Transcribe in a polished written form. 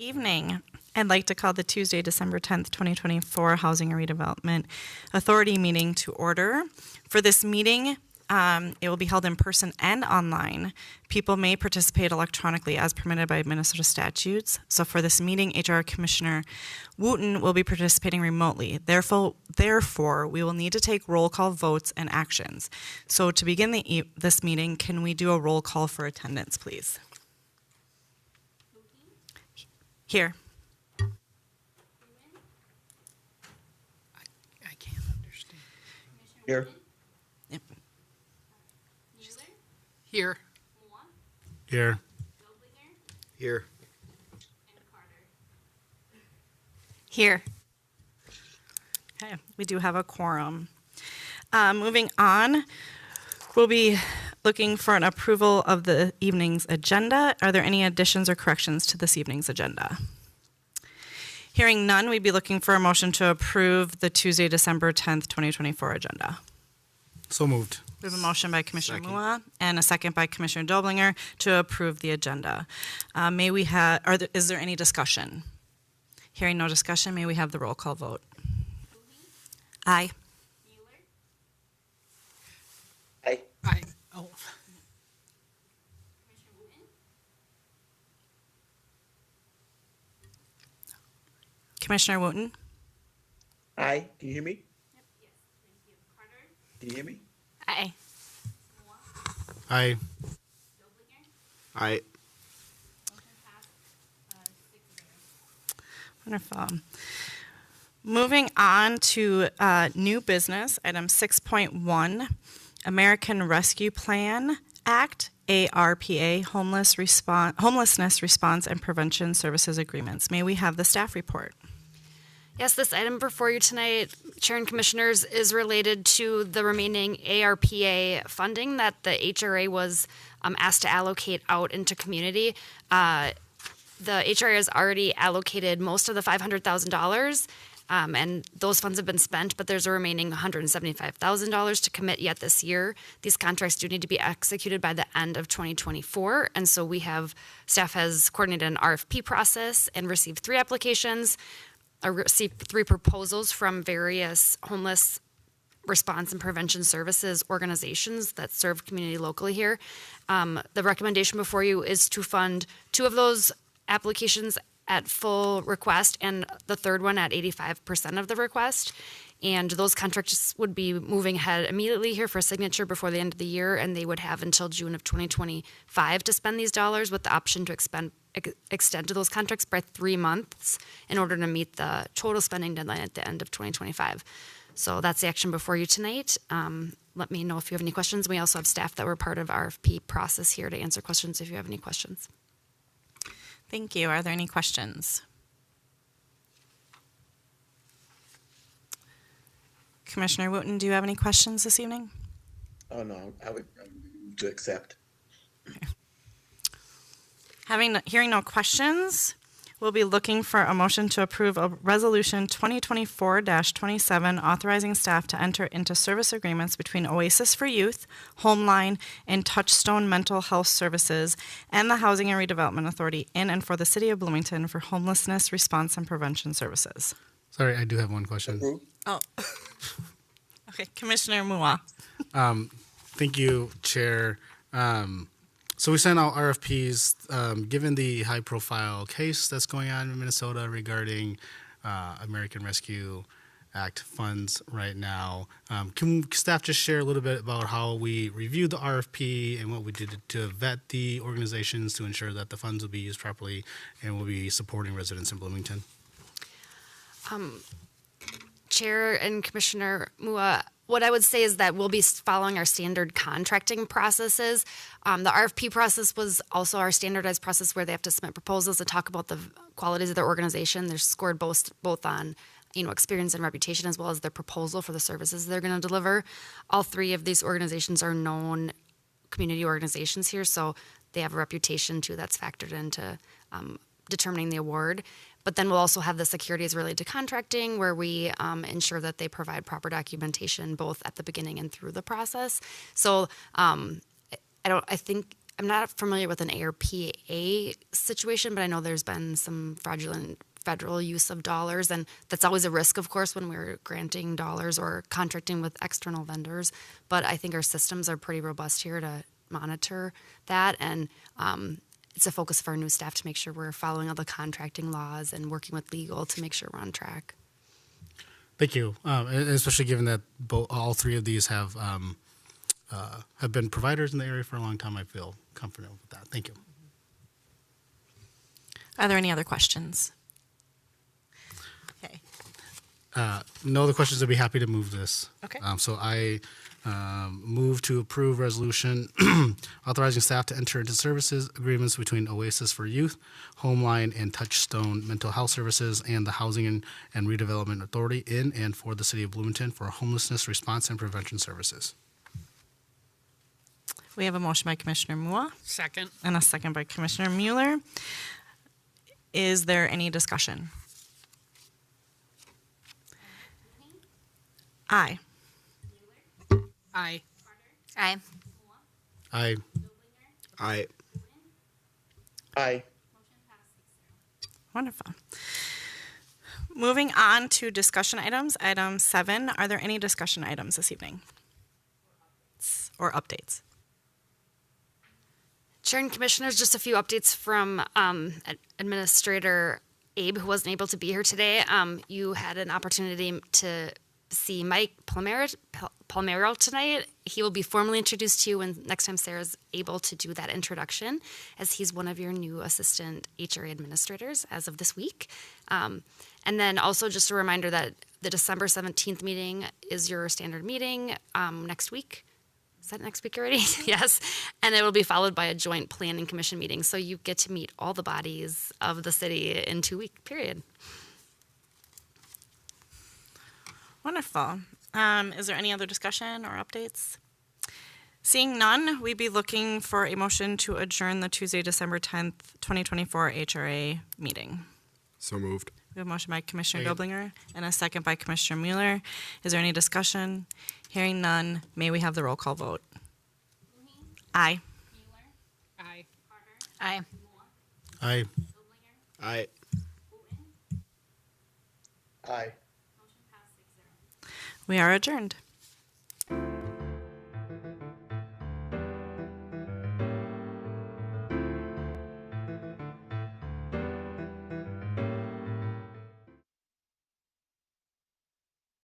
Evening. I'd like to call the Tuesday, December 10th, 2024 Housing and Redevelopment Authority meeting to order. For this meeting, it will be held in person and online. People may participate electronically as permitted by Minnesota statutes. So for this meeting, HR Commissioner Wooten will be participating remotely. Therefore, we will need to take roll call votes and actions. So to begin this meeting, can we do a roll call for attendance, please? Here. I can't understand. Here. Yep. Here. Here. Here. Here. Okay, we do have a quorum. Moving on, we'll be looking for an approval of the evening's agenda. Are there any additions or corrections to this evening's agenda? Hearing none, we'd be looking for a motion to approve the Tuesday, December 10th, 2024 agenda. So moved. We have a motion by Commissioner Second. Mua and a second by Commissioner Doblinger to approve the agenda. Is there any discussion? Hearing no discussion, may we have the roll call vote? Aye. Aye. I, oh, Commissioner Wooten? Aye. Can you hear me? Can you hear me? Aye. Aye. Aye. Wonderful. Moving on to new business, item 6.1, American Rescue Plan Act, ARPA, Homelessness Response and Prevention Services Agreements. May we have the staff report? Yes, this item before you tonight, Chair and Commissioners, is related to the remaining ARPA funding that the HRA was asked to allocate out into community. The HRA has already allocated most of the $500,000, and those funds have been spent, but there's a remaining $175,000 to commit yet this year. These contracts do need to be executed by the end of 2024, and so staff has coordinated an RFP process and received 3 applications. I received 3 proposals from various homeless response and prevention services organizations that serve community locally here. The recommendation before you is to fund 2 of those applications at full request and the third one at 85% of the request. And those contracts would be moving ahead immediately here for signature before the end of the year, and they would have until June of 2025 to spend these dollars with the option to extend to those contracts by 3 months in order to meet the total spending deadline at the end of 2025. So that's the action before you tonight. Let me know if you have any questions. We also have staff that were part of RFP process here to answer questions if you have any questions. Thank you. Are there any questions? Commissioner Wooten, do you have any questions this evening? Oh, no. I would to accept. Hearing no questions, we'll be looking for a motion to approve a resolution 2024-27 authorizing staff to enter into service agreements between Oasis for Youth, Homeline, and Touchstone Mental Health Services and the Housing and Redevelopment Authority in and for the City of Bloomington for homelessness response and prevention services. Sorry, I do have one question. Approve. Oh. Okay, Commissioner Mua. Thank you, Chair. So we sent out RFPs, given the high-profile case that's going on in Minnesota regarding American Rescue Act funds right now. Can staff just share a little bit about how we reviewed the RFP and what we did to vet the organizations to ensure that the funds will be used properly and will be supporting residents in Bloomington? Chair and Commissioner Mua, what I would say is that we'll be following our standard contracting processes. The RFP process was also our standardized process where they have to submit proposals to talk about the qualities of their organization. They're scored both on experience and reputation as well as their proposal for the services they're going to deliver. All 3 of these organizations are known community organizations here, so they have a reputation too that's factored into determining the award. But then we'll also have the securities related to contracting where we ensure that they provide proper documentation both at the beginning and through the process. So I think I'm not familiar with an ARPA situation, but I know there's been some fraudulent federal use of dollars, and that's always a risk, of course, when we're granting dollars or contracting with external vendors. But I think our systems are pretty robust here to monitor that, and it's a focus of our new staff to make sure we're following all the contracting laws and working with legal to make sure we're on track. Thank you, and especially given that all three of these have been providers in the area for a long time. I feel confident with that. Thank you. Are there any other questions? Okay. No other questions. I'd be happy to move this. Okay. So I move to approve resolution authorizing staff to enter into services agreements between Oasis for Youth, Homeline, and Touchstone Mental Health Services and the Housing and Redevelopment Authority in and for the City of Bloomington for homelessness response and prevention services. We have a motion by Commissioner Mua Second. and a second by Commissioner Mueller. Is there any discussion? Aye. Aye. Aye. Aye. Aye. Aye. Wonderful. Moving on to discussion items. Item 7. Are there any discussion items this evening? Or updates? Chair and Commissioners, just a few updates from Administrator Abe, who wasn't able to be here today. You had an opportunity to see Mike Palmero tonight. He will be formally introduced to you when next time Sarah's able to do that introduction, as he's one of your new assistant HRA administrators as of this week. And then also just a reminder that the December 17th meeting is your standard meeting next week. Is that next week already? Yes. And it will be followed by a joint planning commission meeting. So you get to meet all the bodies of the city in 2-week period. Wonderful. Is there any other discussion or updates? Seeing none, we'd be looking for a motion to adjourn the Tuesday, December 10th, 2024 HRA meeting. So moved. We have a motion by Commissioner Second. Doblinger and a second by Commissioner Mueller. Is there any discussion? Hearing none, may we have the roll call vote? Aye. Aye. Aye. Aye. Aye. Aye. We are adjourned.